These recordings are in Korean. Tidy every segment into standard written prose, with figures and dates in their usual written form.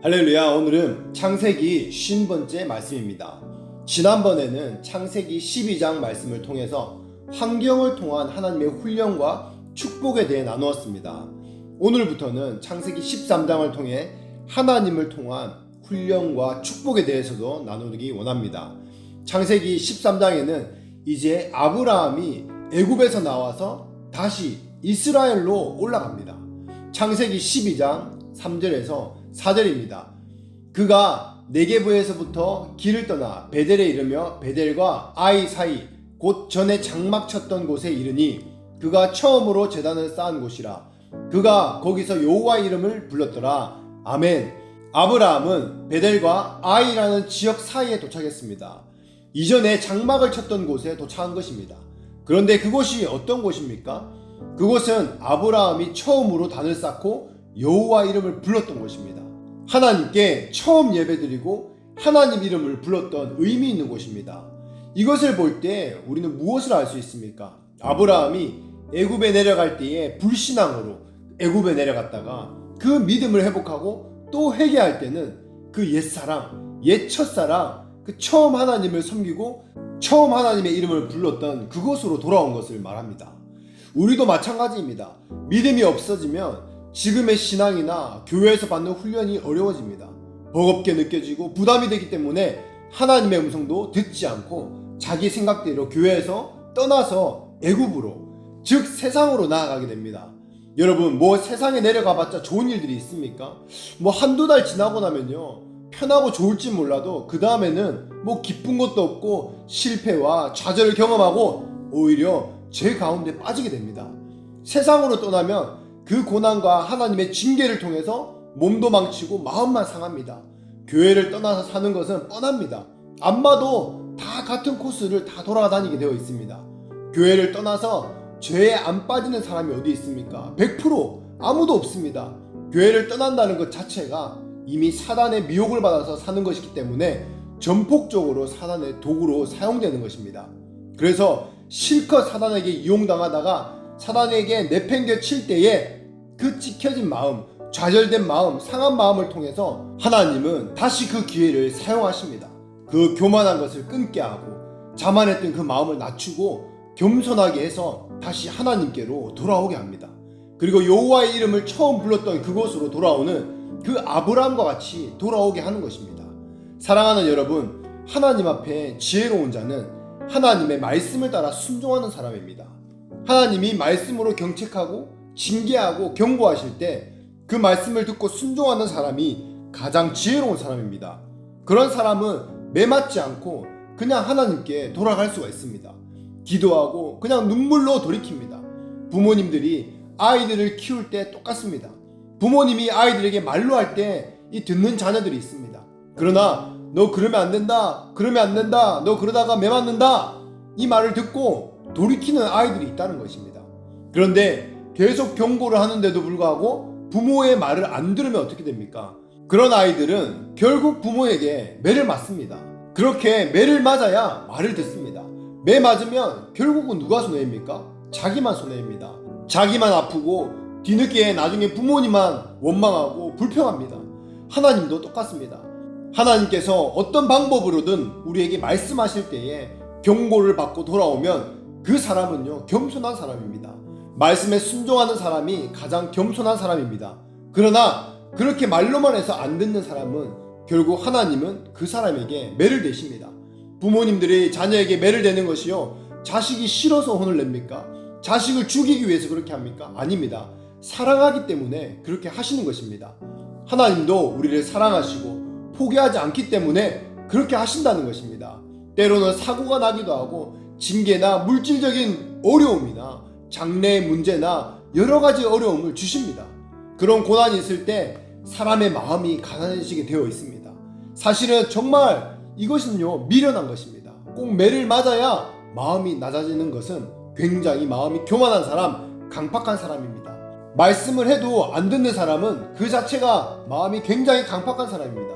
할렐루야. 오늘은 창세기 50번째 말씀입니다. 지난번에는 창세기 12장 말씀을 통해서 환경을 통한 하나님의 훈련과 축복에 대해 나누었습니다. 오늘부터는 창세기 13장을 통해 하나님을 통한 훈련과 축복에 대해서도 나누기 원합니다. 창세기 13장에는 이제 아브라함이 애굽에서 나와서 다시 이스라엘로 올라갑니다. 창세기 12장 3절에서 4절입니다. 그가 네게브에서부터 길을 떠나 베델에 이르며 베델과 아이 사이 곧 전에 장막 쳤던 곳에 이르니 그가 처음으로 제단을 쌓은 곳이라. 그가 거기서 여호와의 이름을 불렀더라. 아멘. 아브라함은 베델과 아이라는 지역 사이에 도착했습니다. 이전에 장막을 쳤던 곳에 도착한 것입니다. 그런데 그곳이 어떤 곳입니까? 그곳은 아브라함이 처음으로 단을 쌓고 여호와 이름을 불렀던 곳입니다. 하나님께 처음 예배드리고 하나님 이름을 불렀던 의미 있는 곳입니다. 이것을 볼 때 우리는 무엇을 알 수 있습니까? 아브라함이 애굽에 내려갈 때에 불신앙으로 애굽에 내려갔다가 그 믿음을 회복하고 또 회개할 때는 그 옛사랑, 옛 첫사랑, 그 처음 하나님을 섬기고 처음 하나님의 이름을 불렀던 그곳으로 돌아온 것을 말합니다. 우리도 마찬가지입니다. 믿음이 없어지면 지금의 신앙이나 교회에서 받는 훈련이 어려워집니다. 버겁게 느껴지고 부담이 되기 때문에 하나님의 음성도 듣지 않고 자기 생각대로 교회에서 떠나서 애굽으로, 즉 세상으로 나아가게 됩니다. 여러분, 세상에 내려가봤자 좋은 일들이 있습니까? 한두 달 지나고 나면요, 편하고 좋을지 몰라도 그 다음에는 기쁜 것도 없고 실패와 좌절을 경험하고 오히려 죄 가운데 빠지게 됩니다. 세상으로 떠나면 그 고난과 하나님의 징계를 통해서 몸도 망치고 마음만 상합니다. 교회를 떠나서 사는 것은 뻔합니다. 안 봐도 다 같은 코스를 다 돌아다니게 되어 있습니다. 교회를 떠나서 죄에 안 빠지는 사람이 어디 있습니까? 100% 아무도 없습니다. 교회를 떠난다는 것 자체가 이미 사단의 미혹을 받아서 사는 것이기 때문에 전폭적으로 사단의 도구로 사용되는 것입니다. 그래서 실컷 사단에게 이용당하다가 사단에게 내팽겨 칠 때에 그 찢겨진 마음, 좌절된 마음, 상한 마음을 통해서 하나님은 다시 그 기회를 사용하십니다. 그 교만한 것을 끊게 하고 자만했던 그 마음을 낮추고 겸손하게 해서 다시 하나님께로 돌아오게 합니다. 그리고 여호와의 이름을 처음 불렀던 그곳으로 돌아오는 그 아브라함과 같이 돌아오게 하는 것입니다. 사랑하는 여러분, 하나님 앞에 지혜로운 자는 하나님의 말씀을 따라 순종하는 사람입니다. 하나님이 말씀으로 경책하고 징계하고 경고하실 때 그 말씀을 듣고 순종하는 사람이 가장 지혜로운 사람입니다. 그런 사람은 매맞지 않고 그냥 하나님께 돌아갈 수가 있습니다. 기도하고 그냥 눈물로 돌이킵니다. 부모님들이 아이들을 키울 때 똑같습니다. 부모님이 아이들에게 말로 할 때 이 듣는 자녀들이 있습니다. 그러나 너 그러면 안 된다, 그러면 안 된다, 너 그러다가 매 맞는다, 이 말을 듣고 돌이키는 아이들이 있다는 것입니다. 그런데 계속 경고를 하는데도 불구하고 부모의 말을 안 들으면 어떻게 됩니까? 그런 아이들은 결국 부모에게 매를 맞습니다. 그렇게 매를 맞아야 말을 듣습니다. 매 맞으면 결국은 누가 손해입니까? 자기만 손해입니다. 자기만 아프고 뒤늦게 나중에 부모님만 원망하고 불평합니다. 하나님도 똑같습니다. 하나님께서 어떤 방법으로든 우리에게 말씀하실 때에 경고를 받고 돌아오면 그 사람은요, 겸손한 사람입니다. 말씀에 순종하는 사람이 가장 겸손한 사람입니다. 그러나 그렇게 말로만 해서 안 듣는 사람은 결국 하나님은 그 사람에게 매를 대십니다. 부모님들이 자녀에게 매를 대는 것이요, 자식이 싫어서 혼을 냅니까? 자식을 죽이기 위해서 그렇게 합니까? 아닙니다. 사랑하기 때문에 그렇게 하시는 것입니다. 하나님도 우리를 사랑하시고 포기하지 않기 때문에 그렇게 하신다는 것입니다. 때로는 사고가 나기도 하고 징계나 물질적인 어려움이나 장래의 문제나 여러 가지 어려움을 주십니다. 그런 고난이 있을 때 사람의 마음이 가난해지게 되어 있습니다. 사실은 정말 이것은요, 미련한 것입니다. 꼭 매를 맞아야 마음이 낮아지는 것은 굉장히 마음이 교만한 사람, 강팍한 사람입니다. 말씀을 해도 안 듣는 사람은 그 자체가 마음이 굉장히 강팍한 사람입니다.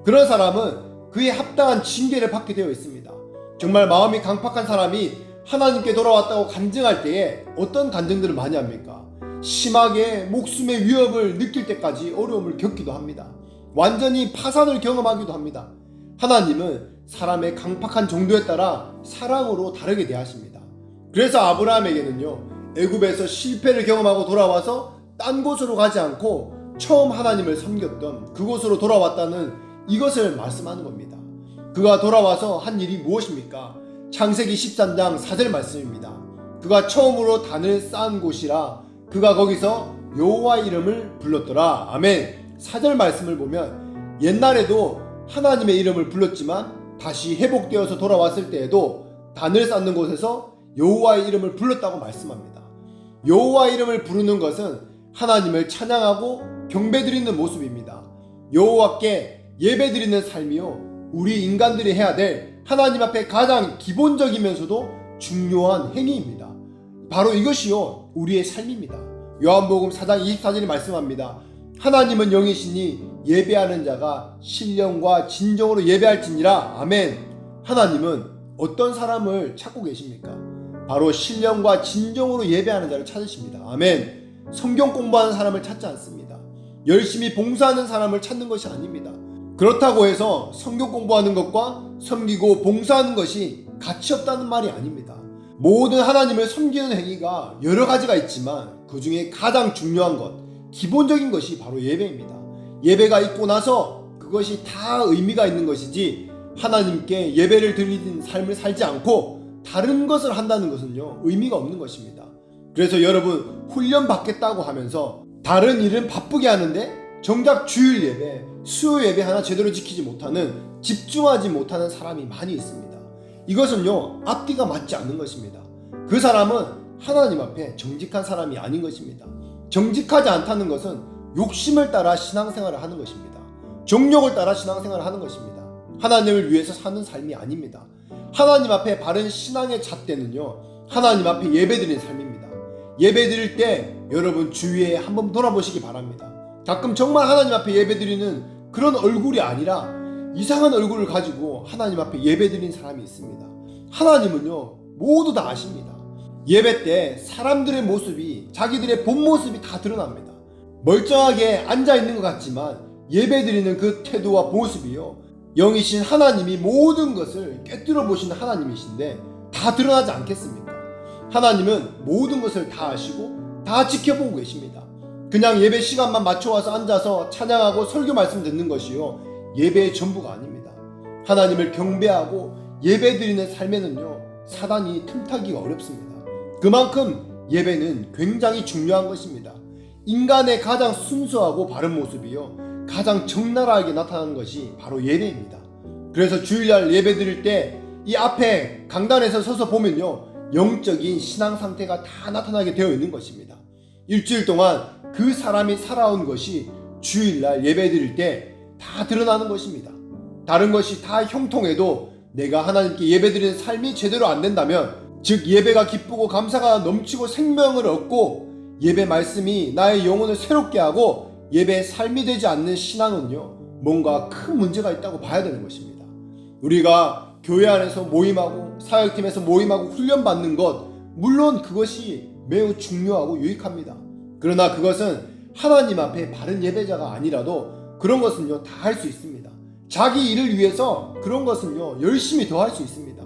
그런 사람은 그에 합당한 징계를 받게 되어 있습니다. 정말 마음이 강팍한 사람이 하나님께 돌아왔다고 간증할 때에 어떤 간증들을 많이 합니까? 심하게 목숨의 위협을 느낄 때까지 어려움을 겪기도 합니다. 완전히 파산을 경험하기도 합니다. 하나님은 사람의 강팍한 정도에 따라 사랑으로 다르게 대하십니다. 그래서 아브라함에게는요, 애굽에서 실패를 경험하고 돌아와서 딴 곳으로 가지 않고 처음 하나님을 섬겼던 그곳으로 돌아왔다는 이것을 말씀하는 겁니다. 그가 돌아와서 한 일이 무엇입니까? 창세기 13장 4절 말씀입니다. 그가 처음으로 단을 쌓은 곳이라 그가 거기서 여호와의 이름을 불렀더라. 아멘. 4절 말씀을 보면 옛날에도 하나님의 이름을 불렀지만 다시 회복되어서 돌아왔을 때에도 단을 쌓는 곳에서 여호와의 이름을 불렀다고 말씀합니다. 여호와의 이름을 부르는 것은 하나님을 찬양하고 경배드리는 모습입니다. 여호와께 예배드리는 삶이요, 우리 인간들이 해야 될 하나님 앞에 가장 기본적이면서도 중요한 행위입니다. 바로 이것이요, 우리의 삶입니다. 요한복음 4장 24절이 말씀합니다. 하나님은 영이시니 예배하는 자가 신령과 진정으로 예배할지니라. 아멘. 하나님은 어떤 사람을 찾고 계십니까? 바로 신령과 진정으로 예배하는 자를 찾으십니다. 아멘. 성경 공부하는 사람을 찾지 않습니다. 열심히 봉사하는 사람을 찾는 것이 아닙니다. 그렇다고 해서 성경 공부하는 것과 섬기고 봉사하는 것이 가치 없다는 말이 아닙니다. 모든 하나님을 섬기는 행위가 여러 가지가 있지만 그 중에 가장 중요한 것, 기본적인 것이 바로 예배입니다. 예배가 있고 나서 그것이 다 의미가 있는 것이지, 하나님께 예배를 드리는 삶을 살지 않고 다른 것을 한다는 것은요, 의미가 없는 것입니다. 그래서 여러분, 훈련 받겠다고 하면서 다른 일은 바쁘게 하는데 정작 주일 예배, 수요 예배 하나 제대로 지키지 못하는, 집중하지 못하는 사람이 많이 있습니다. 이것은요, 앞뒤가 맞지 않는 것입니다. 그 사람은 하나님 앞에 정직한 사람이 아닌 것입니다. 정직하지 않다는 것은 욕심을 따라 신앙생활을 하는 것입니다. 정욕을 따라 신앙생활을 하는 것입니다. 하나님을 위해서 사는 삶이 아닙니다. 하나님 앞에 바른 신앙의 잣대는요, 하나님 앞에 예배드리는 삶입니다. 예배드릴 때 여러분 주위에 한번 돌아보시기 바랍니다. 가끔 정말 하나님 앞에 예배드리는 그런 얼굴이 아니라 이상한 얼굴을 가지고 하나님 앞에 예배드리는 사람이 있습니다. 하나님은요, 모두 다 아십니다. 예배 때 사람들의 모습이, 자기들의 본 모습이 다 드러납니다. 멀쩡하게 앉아있는 것 같지만 예배드리는 그 태도와 모습이요, 영이신 하나님이 모든 것을 꿰뚫어 보시는 하나님이신데 다 드러나지 않겠습니까? 하나님은 모든 것을 다 아시고 다 지켜보고 계십니다. 그냥 예배 시간만 맞춰와서 앉아서 찬양하고 설교 말씀 듣는 것이요, 예배의 전부가 아닙니다. 하나님을 경배하고 예배드리는 삶에는요, 사단이 틈타기가 어렵습니다. 그만큼 예배는 굉장히 중요한 것입니다. 인간의 가장 순수하고 바른 모습이요, 가장 적나라하게 나타나는 것이 바로 예배입니다. 그래서 주일날 예배 드릴 때 이 앞에 강단에서 서서 보면요, 영적인 신앙 상태가 다 나타나게 되어 있는 것입니다. 일주일 동안 그 사람이 살아온 것이 주일날 예배 드릴 때 다 드러나는 것입니다. 다른 것이 다 형통해도 내가 하나님께 예배 드리는 삶이 제대로 안 된다면, 즉 예배가 기쁘고 감사가 넘치고 생명을 얻고 예배 말씀이 나의 영혼을 새롭게 하고 예배의 삶이 되지 않는 신앙은요, 뭔가 큰 문제가 있다고 봐야 되는 것입니다. 우리가 교회 안에서 모임하고 사역팀에서 모임하고 훈련받는 것, 물론 그것이 매우 중요하고 유익합니다. 그러나 그것은 하나님 앞에 바른 예배자가 아니라도 그런 것은요, 다 할 수 있습니다. 자기 일을 위해서 그런 것은요, 열심히 더 할 수 있습니다.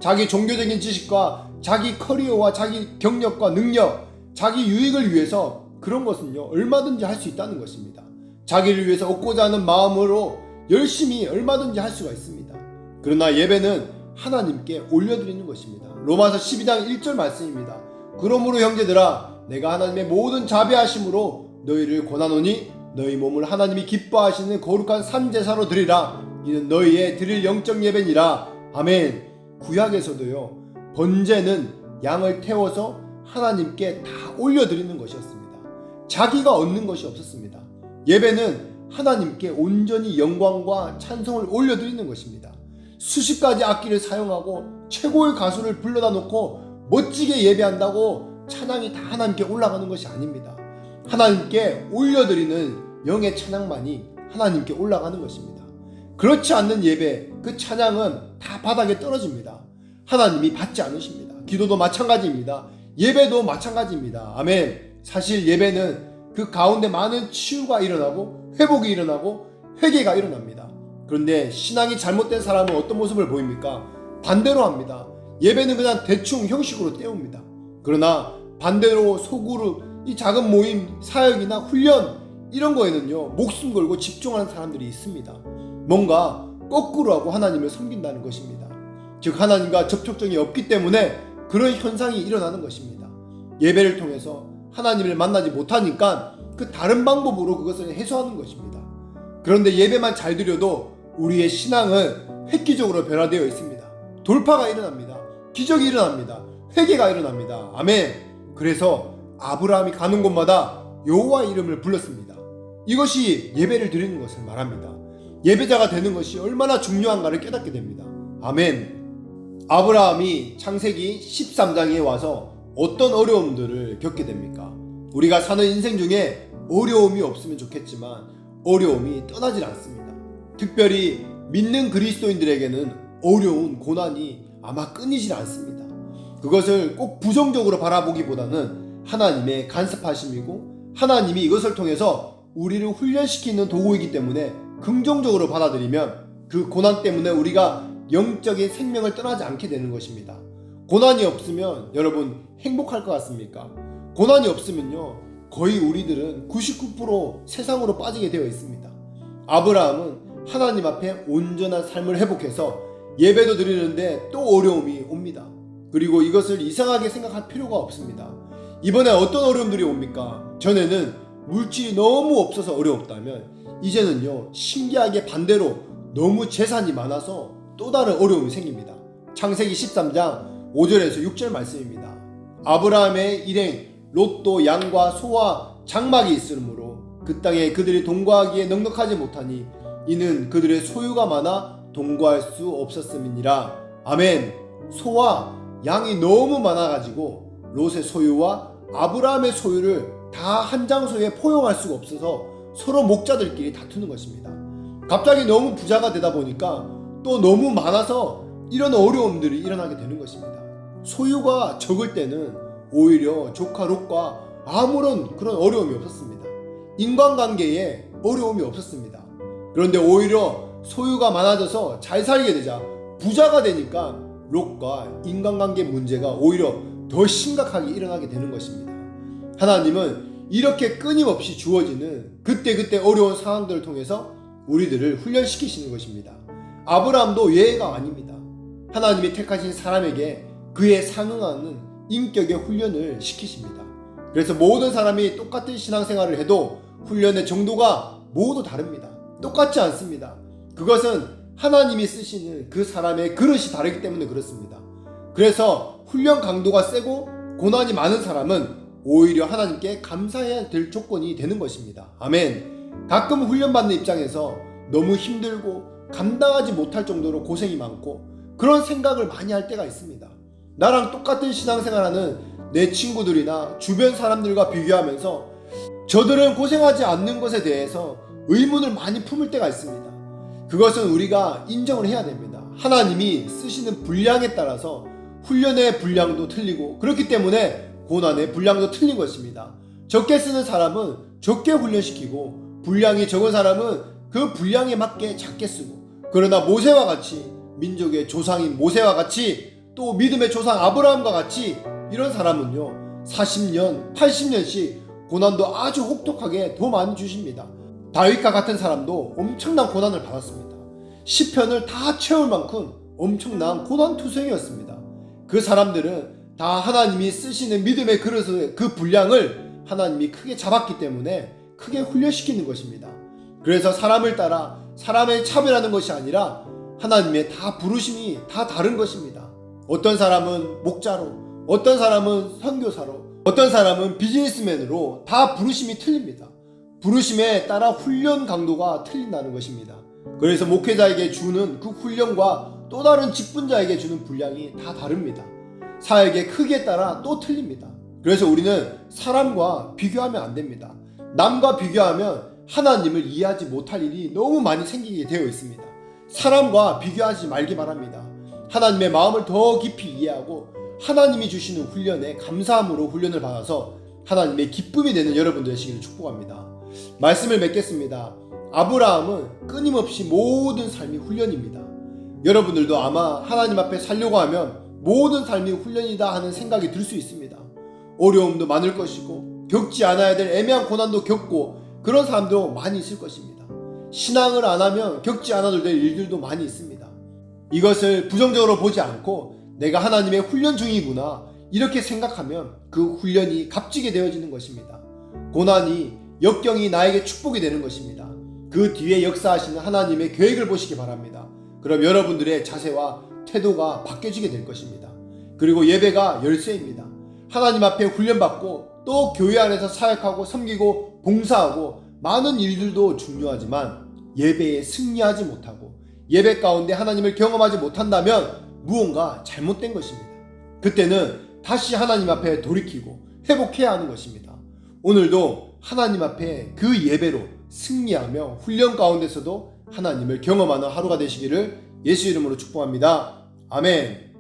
자기 종교적인 지식과 자기 커리어와 자기 경력과 능력, 자기 유익을 위해서 그런 것은요, 얼마든지 할 수 있다는 것입니다. 자기를 위해서 얻고자 하는 마음으로 열심히 얼마든지 할 수가 있습니다. 그러나 예배는 하나님께 올려드리는 것입니다. 로마서 12장 1절 말씀입니다. 그러므로 형제들아, 내가 하나님의 모든 자비하심으로 너희를 권하노니 너희 몸을 하나님이 기뻐하시는 거룩한 산제사로 드리라. 이는 너희의 드릴 영적 예배니라. 아멘. 구약에서도요, 번제는 양을 태워서 하나님께 다 올려드리는 것이었습니다. 자기가 얻는 것이 없었습니다. 예배는 하나님께 온전히 영광과 찬송을 올려드리는 것입니다. 수십 가지 악기를 사용하고 최고의 가수를 불러다 놓고 멋지게 예배한다고 찬양이 다 하나님께 올라가는 것이 아닙니다. 하나님께 올려드리는 영의 찬양만이 하나님께 올라가는 것입니다. 그렇지 않는 예배, 그 찬양은 다 바닥에 떨어집니다. 하나님이 받지 않으십니다. 기도도 마찬가지입니다. 예배도 마찬가지입니다. 아멘. 사실 예배는 그 가운데 많은 치유가 일어나고 회복이 일어나고 회개가 일어납니다. 그런데 신앙이 잘못된 사람은 어떤 모습을 보입니까? 반대로 합니다. 예배는 그냥 대충 형식으로 때웁니다. 그러나 반대로 소그룹, 이 작은 모임, 사역이나 훈련 이런 거에는요 목숨 걸고 집중하는 사람들이 있습니다. 뭔가 거꾸로 하고 하나님을 섬긴다는 것입니다. 즉 하나님과 접촉점이 없기 때문에 그런 현상이 일어나는 것입니다. 예배를 통해서 하나님을 만나지 못하니까 그 다른 방법으로 그것을 해소하는 것입니다. 그런데 예배만 잘 드려도 우리의 신앙은 획기적으로 변화되어 있습니다. 돌파가 일어납니다. 기적이 일어납니다. 회개가 일어납니다. 아멘. 그래서 아브라함이 가는 곳마다 여호와 이름을 불렀습니다. 이것이 예배를 드리는 것을 말합니다. 예배자가 되는 것이 얼마나 중요한가를 깨닫게 됩니다. 아멘. 아브라함이 창세기 13장에 와서 어떤 어려움들을 겪게 됩니까? 우리가 사는 인생 중에 어려움이 없으면 좋겠지만 어려움이 떠나질 않습니다. 특별히 믿는 그리스도인들에게는 어려운 고난이 아마 끊이질 않습니다. 그것을 꼭 부정적으로 바라보기보다는 하나님의 간섭하심이고 하나님이 이것을 통해서 우리를 훈련시키는 도구이기 때문에 긍정적으로 받아들이면 그 고난 때문에 우리가 영적인 생명을 떠나지 않게 되는 것입니다. 고난이 없으면 여러분 행복할 것 같습니까? 고난이 없으면요 거의 우리들은 99% 세상으로 빠지게 되어 있습니다. 아브라함은 하나님 앞에 온전한 삶을 회복해서 예배도 드리는데 또 어려움이 옵니다. 그리고 이것을 이상하게 생각할 필요가 없습니다. 이번에 어떤 어려움들이 옵니까? 전에는 물질이 너무 없어서 어려웠다면 이제는요 신기하게 반대로 너무 재산이 많아서 또 다른 어려움이 생깁니다. 창세기 13장 5절에서 6절 말씀입니다. 아브라함의 일행 롯도 양과 소와 장막이 있으므로 그 땅에 그들이 동거하기에 넉넉하지 못하니 이는 그들의 소유가 많아 동거할 수 없었음이니라. 아멘. 소와 양이 너무 많아가지고 롯의 소유와 아브라함의 소유를 다 한 장소에 포용할 수가 없어서 서로 목자들끼리 다투는 것입니다. 갑자기 너무 부자가 되다 보니까 또 너무 많아서 이런 어려움들이 일어나게 되는 것입니다. 소유가 적을 때는 오히려 조카 롯과 아무런 그런 어려움이 없었습니다. 인간관계에 어려움이 없었습니다. 그런데 오히려 소유가 많아져서 잘 살게 되자 부자가 되니까 롯과 인간관계 문제가 오히려 더 심각하게 일어나게 되는 것입니다. 하나님은 이렇게 끊임없이 주어지는 그때그때 어려운 상황들을 통해서 우리들을 훈련시키시는 것입니다. 아브라함도 예외가 아닙니다. 하나님이 택하신 사람에게 그에 상응하는 인격의 훈련을 시키십니다. 그래서 모든 사람이 똑같은 신앙생활을 해도 훈련의 정도가 모두 다릅니다. 똑같지 않습니다. 그것은 하나님이 쓰시는 그 사람의 그릇이 다르기 때문에 그렇습니다. 그래서 훈련 강도가 세고 고난이 많은 사람은 오히려 하나님께 감사해야 될 조건이 되는 것입니다. 아멘. 가끔 훈련받는 입장에서 너무 힘들고 감당하지 못할 정도로 고생이 많고 그런 생각을 많이 할 때가 있습니다. 나랑 똑같은 신앙생활하는 내 친구들이나 주변 사람들과 비교하면서 저들은 고생하지 않는 것에 대해서 의문을 많이 품을 때가 있습니다. 그것은 우리가 인정을 해야 됩니다. 하나님이 쓰시는 분량에 따라서 훈련의 분량도 틀리고 그렇기 때문에 고난의 분량도 틀린 것입니다. 적게 쓰는 사람은 적게 훈련시키고 분량이 적은 사람은 그 분량에 맞게 작게 쓰고 그러나 모세와 같이 민족의 조상인 모세와 같이 또 믿음의 조상 아브라함과 같이 이런 사람은요 40년, 80년씩 고난도 아주 혹독하게 더 많이 주십니다. 다윗과 같은 사람도 엄청난 고난을 받았습니다. 시편을 다 채울 만큼 엄청난 고난투성이었습니다. 그 사람들은 다 하나님이 쓰시는 믿음의 그릇의 그 분량을 하나님이 크게 잡았기 때문에 크게 훈련시키는 것입니다. 그래서 사람을 따라 사람을 차별하는 것이 아니라 하나님의 다 부르심이 다 다른 것입니다. 어떤 사람은 목자로, 어떤 사람은 선교사로, 어떤 사람은 비즈니스맨으로 다 부르심이 틀립니다. 부르심에 따라 훈련 강도가 틀린다는 것입니다. 그래서 목회자에게 주는 그 훈련과 또 다른 직분자에게 주는 분량이 다 다릅니다. 사역의 크기에 따라 또 틀립니다. 그래서 우리는 사람과 비교하면 안 됩니다. 남과 비교하면 하나님을 이해하지 못할 일이 너무 많이 생기게 되어 있습니다. 사람과 비교하지 말기 바랍니다. 하나님의 마음을 더 깊이 이해하고 하나님이 주시는 훈련에 감사함으로 훈련을 받아서 하나님의 기쁨이 되는 여러분들 되시기를 축복합니다. 말씀을 맺겠습니다. 아브라함은 끊임없이 모든 삶이 훈련입니다. 여러분들도 아마 하나님 앞에 살려고 하면 모든 삶이 훈련이다 하는 생각이 들 수 있습니다. 어려움도 많을 것이고 겪지 않아야 될 애매한 고난도 겪고 그런 사람도 많이 있을 것입니다. 신앙을 안 하면 겪지 않아도 될 일들도 많이 있습니다. 이것을 부정적으로 보지 않고 내가 하나님의 훈련 중이구나 이렇게 생각하면 그 훈련이 값지게 되어지는 것입니다. 고난이 역경이 나에게 축복이 되는 것입니다. 그 뒤에 역사하시는 하나님의 계획을 보시기 바랍니다. 그럼 여러분들의 자세와 태도가 바뀌어지게 될 것입니다. 그리고 예배가 열쇠입니다. 하나님 앞에 훈련받고 또 교회 안에서 사역하고 섬기고 봉사하고 많은 일들도 중요하지만 예배에 승리하지 못하고 예배 가운데 하나님을 경험하지 못한다면 무언가 잘못된 것입니다. 그때는 다시 하나님 앞에 돌이키고 회복해야 하는 것입니다. 오늘도 하나님 앞에 그 예배로 승리하며 훈련 가운데서도 하나님을 경험하는 하루가 되시기를 예수 이름으로 축복합니다. 아멘.